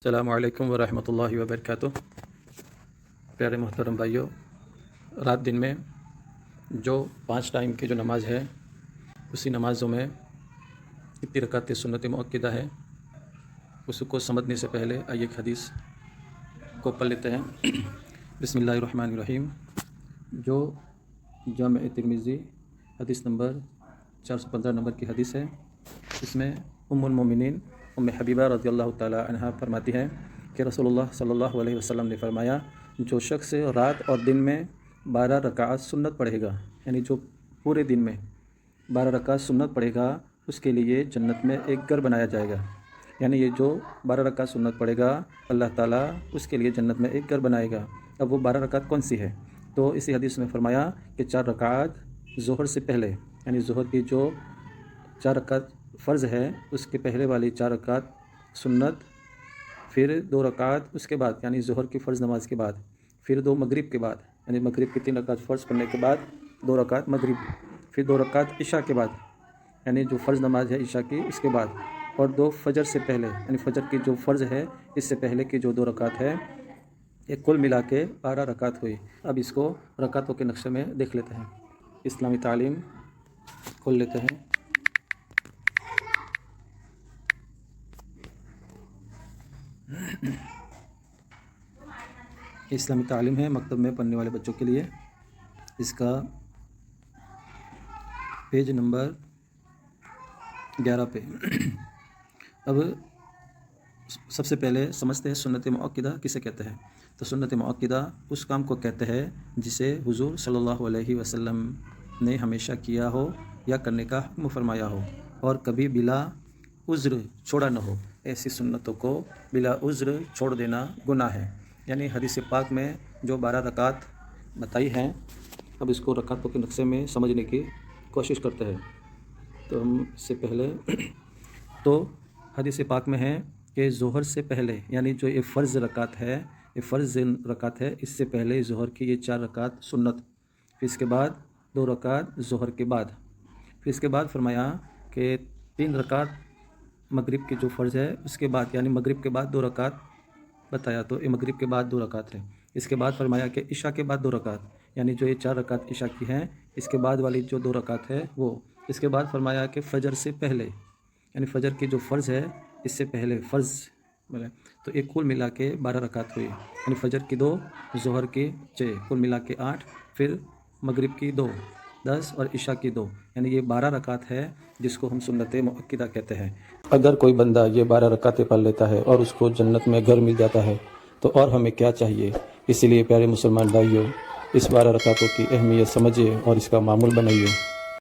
السلام علیکم ورحمۃ اللہ وبرکاتہ۔ پیارے محترم بھائیوں، رات دن میں جو 5 ٹائم کی جو نماز ہے، اسی نمازوں میں کتنی رکعت سنت مؤکدہ ہے، اس کو سمجھنے سے پہلے آئیے ایک حدیث کو پڑھ لیتے ہیں۔ بسم اللہ الرحمن الرحیم۔ جو جامع ترمذی حدیث نمبر 415 نمبر کی حدیث ہے، اس میں ام المومنین ام حبیبہ رضی اللہ تعالی عنہا فرماتی ہے کہ رسول اللہ صلی اللہ علیہ وسلم نے فرمایا، جو شخص رات اور دن میں 12 رکعات سنت پڑھے گا، یعنی جو پورے دن میں 12 رکعات سنت پڑھے گا، اس کے لیے جنت میں ایک گھر بنایا جائے گا۔ یعنی یہ جو 12 رکعات سنت پڑھے گا، اللہ تعالیٰ اس کے لیے جنت میں ایک گھر بنائے گا۔ اب وہ 12 رکعات کون سی ہے؟ تو اسی حدیث میں فرمایا کہ 4 رکعات ظہر سے پہلے، یعنی ظہر کی جو 4 رکعت فرض ہے، اس کے پہلے والی 4 رکعت سنت، پھر 2 رکعات اس کے بعد، یعنی ظہر کی فرض نماز کے بعد، پھر 2 مغرب کے بعد، یعنی مغرب کی 3 رکعت فرض پڑھنے کے بعد 2 رکعت مغرب، پھر 2 رکعت عشاء کے بعد، یعنی جو فرض نماز ہے عشاء کی، اس کے بعد، اور 2 فجر سے پہلے، یعنی فجر کی جو فرض ہے اس سے پہلے کی جو 2 رکعت ہے، یہ کل ملا کے 12 رکعت ہوئی۔ اب اس کو رکعتوں کے نقشے میں دیکھ لیتے ہیں۔ اسلامی تعلیم کھول لیتے ہیں۔ اسلامی تعلیم ہے مکتب میں پڑھنے والے بچوں کے لیے۔ اس کا پیج نمبر 11 پہ۔ اب سب سے پہلے سمجھتے ہیں سنت مؤکدہ کسے کہتے ہیں۔ تو سنت مؤکدہ اس کام کو کہتے ہیں جسے حضور صلی اللہ علیہ وسلم نے ہمیشہ کیا ہو یا کرنے کا حکم فرمایا ہو، اور کبھی بلا عذر چھوڑا نہ ہو۔ ایسی سنتوں کو بلا عذر چھوڑ دینا گناہ ہے۔ یعنی حدیث پاک میں جو 12 رکعت بتائی ہیں، اب اس کو رکعتوں کے نقشے میں سمجھنے کی کوشش کرتے ہیں۔ تو ہم اس سے پہلے تو حدیث پاک میں ہے کہ ظہر سے پہلے، یعنی جو یہ فرض رکعت ہے، یہ فرض رکعت ہے، اس سے پہلے ظہر کی یہ 4 رکعت سنت، پھر اس کے بعد 2 رکعت ظہر کے بعد، پھر اس کے بعد فرمایا کہ 3 رکعت مغرب کی جو فرض ہے اس کے بعد، یعنی مغرب کے بعد 2 رکعت بتایا، تو یہ مغرب کے بعد 2 رکعت ہے۔ اس کے بعد فرمایا کہ عشاء کے بعد 2 رکعت، یعنی جو یہ 4 رکعت عشاء کی ہیں، اس کے بعد والی جو 2 رکعت ہے وہ۔ اس کے بعد فرمایا کہ فجر سے پہلے، یعنی فجر کی جو فرض ہے اس سے پہلے فرض بولے تو ایک کل ملا کے 12 رکعت ہوئی، یعنی فجر کی 2، ظہر کی 6، کل ملا کے 8، پھر مغرب کی 2، 10، اور عشاء کی 2، یعنی یہ 12 رکعت ہے جس کو ہم سنت مؤکدہ کہتے ہیں۔ اگر کوئی بندہ یہ 12 رکعتیں پڑھ لیتا ہے اور اس کو جنت میں گھر مل جاتا ہے، تو اور ہمیں کیا چاہیے؟ اسی لیے پیارے مسلمان بھائیوں، اس 12 رکعتوں کی اہمیت سمجھیے اور اس کا معمول بنائیے۔